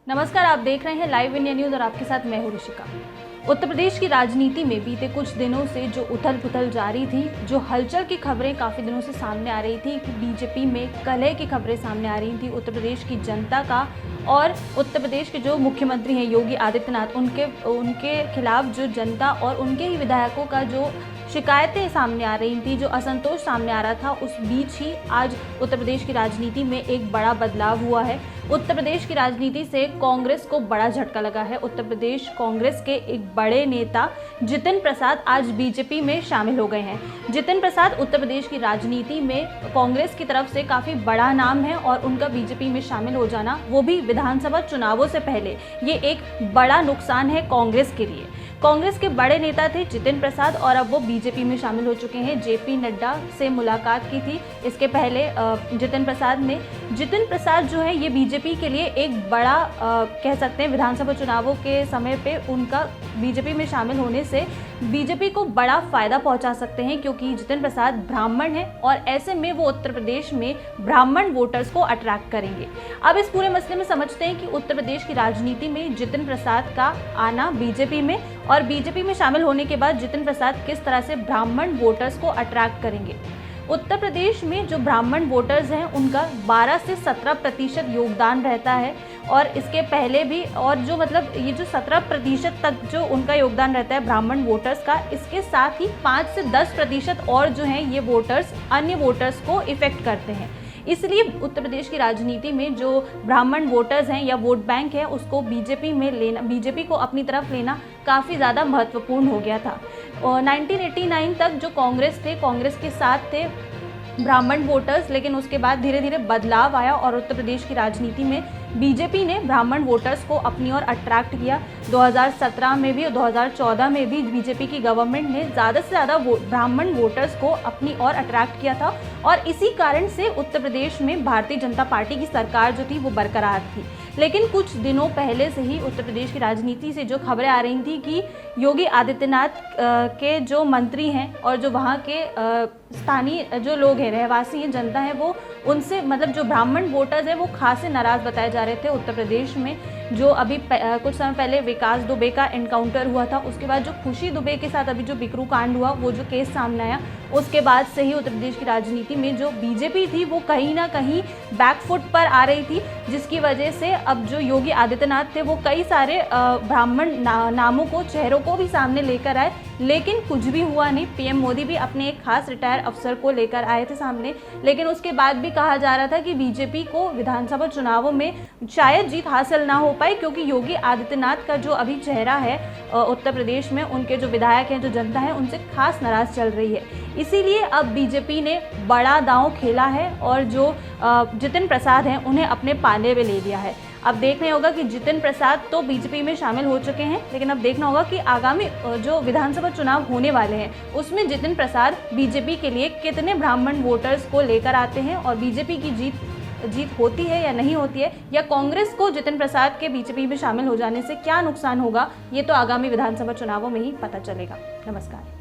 नमस्कार, आप देख रहे हैं लाइव इंडिया न्यूज और आपके साथ मैं हूं ऋषिका। उत्तर प्रदेश की राजनीति में बीते कुछ दिनों से जो उथल पुथल जारी थी, जो हलचल की खबरें काफी दिनों से सामने आ रही थी कि बीजेपी में कलह की खबरें सामने आ रही थी, उत्तर प्रदेश की जनता का और उत्तर प्रदेश के जो मुख्यमंत्री हैं योगी आदित्यनाथ, उनके खिलाफ जो जनता और उनके ही विधायकों का जो शिकायतें सामने आ रही थी, जो असंतोष सामने आ रहा था, उस बीच ही आज उत्तर प्रदेश की राजनीति में एक बड़ा बदलाव हुआ है। उत्तर प्रदेश की राजनीति से कांग्रेस को बड़ा झटका लगा है। उत्तर प्रदेश कांग्रेस के एक बड़े नेता जितिन प्रसाद आज बीजेपी में शामिल हो गए हैं। जितिन प्रसाद उत्तर प्रदेश की राजनीति में कांग्रेस की तरफ से काफी बड़ा नाम है और उनका बीजेपी में शामिल हो जाना, वो भी विधानसभा चुनावों से पहले, ये एक बड़ा नुकसान है कांग्रेस के लिए। कांग्रेस के बड़े नेता थे जितिन प्रसाद और अब वो बीजेपी में शामिल हो चुके हैं। जेपी नड्डा से मुलाकात की थी इसके पहले जितिन प्रसाद जो है ये बीजेपी के लिए एक बड़ा कह सकते हैं, विधानसभा चुनावों के समय पे उनका बीजेपी में शामिल होने से बीजेपी को बड़ा फायदा पहुंचा सकते हैं, क्योंकि जितिन प्रसाद ब्राह्मण हैं और ऐसे में वो उत्तर प्रदेश में ब्राह्मण वोटर्स को अट्रैक्ट करेंगे। अब इस पूरे मसले में समझते हैं कि उत्तर प्रदेश की राजनीति में जितिन प्रसाद का आना बीजेपी में और बीजेपी में शामिल होने के बाद जितिन प्रसाद किस तरह से ब्राह्मण वोटर्स को अट्रैक्ट करेंगे। उत्तर प्रदेश में जो ब्राह्मण वोटर्स हैं उनका 12 से 17% योगदान रहता है और इसके पहले भी, और जो मतलब ये जो 17% तक जो उनका योगदान रहता है ब्राह्मण वोटर्स का, इसके साथ ही 5 से 10% और जो हैं ये वोटर्स अन्य वोटर्स को इफेक्ट करते हैं। इसलिए उत्तर प्रदेश की राजनीति में जो ब्राह्मण वोटर्स हैं या वोट बैंक है, उसको बीजेपी में लेना, बीजेपी को अपनी तरफ लेना काफ़ी ज़्यादा महत्वपूर्ण हो गया था। और 1989 तक जो कांग्रेस के साथ थे ब्राह्मण वोटर्स, लेकिन उसके बाद धीरे धीरे बदलाव आया और उत्तर प्रदेश की राजनीति में बीजेपी ने ब्राह्मण वोटर्स को अपनी ओर अट्रैक्ट किया। 2017 में भी और 2014 में भी बीजेपी की गवर्नमेंट ने ज़्यादा से ज़्यादा ब्राह्मण वोटर्स को अपनी ओर अट्रैक्ट किया था और इसी कारण से उत्तर प्रदेश में भारतीय जनता पार्टी की सरकार जो थी वो बरकरार थी। लेकिन कुछ दिनों पहले से ही उत्तर प्रदेश की राजनीति से जो खबरें आ रही थी कि योगी आदित्यनाथ के जो मंत्री हैं और जो वहाँ के स्थानीय जो लोग हैं, रहवासी हैं, जनता है, वो उनसे मतलब जो ब्राह्मण वोटर्स हैं वो खासे नाराज़ बताए जा रहे थे। उत्तर प्रदेश में जो अभी कुछ समय पहले विकास दुबे का एनकाउंटर हुआ था, उसके बाद जो खुशी दुबे के साथ अभी जो बिकरू कांड हुआ, वो जो केस सामने आया, उसके बाद से ही उत्तर प्रदेश की राजनीति में जो बीजेपी थी वो कहीं ना कहीं बैकफुट पर आ रही थी, जिसकी वजह से अब जो योगी आदित्यनाथ थे वो कई सारे ब्राह्मण नामों को, चेहरों को भी सामने लेकर आए, लेकिन कुछ भी हुआ नहीं। पीएम मोदी भी अपने एक खास रिटायर अफसर को लेकर आए थे सामने, लेकिन उसके बाद भी कहा जा रहा था कि बीजेपी को विधानसभा चुनावों में शायद जीत हासिल ना हो पाई, क्योंकि योगी आदित्यनाथ का जो अभी चेहरा है उत्तर प्रदेश में, उनके जो विधायक हैं, जो जनता है, उनसे खास नाराज चल रही है। इसीलिए अब बीजेपी ने बड़ा दांव खेला है और जो जितिन प्रसाद हैं उन्हें अपने पाले में ले लिया है। अब देखना होगा कि जितिन प्रसाद तो बीजेपी में शामिल हो चुके हैं, लेकिन अब देखना होगा कि आगामी जो विधानसभा चुनाव होने वाले हैं उसमें जितिन प्रसाद बीजेपी के लिए कितने ब्राह्मण वोटर्स को लेकर आते हैं और बीजेपी की जीत होती है या नहीं होती है, या कांग्रेस को जितिन प्रसाद के बीजेपी में शामिल हो जाने से क्या नुकसान होगा, ये तो आगामी विधानसभा चुनावों में ही पता चलेगा। नमस्कार।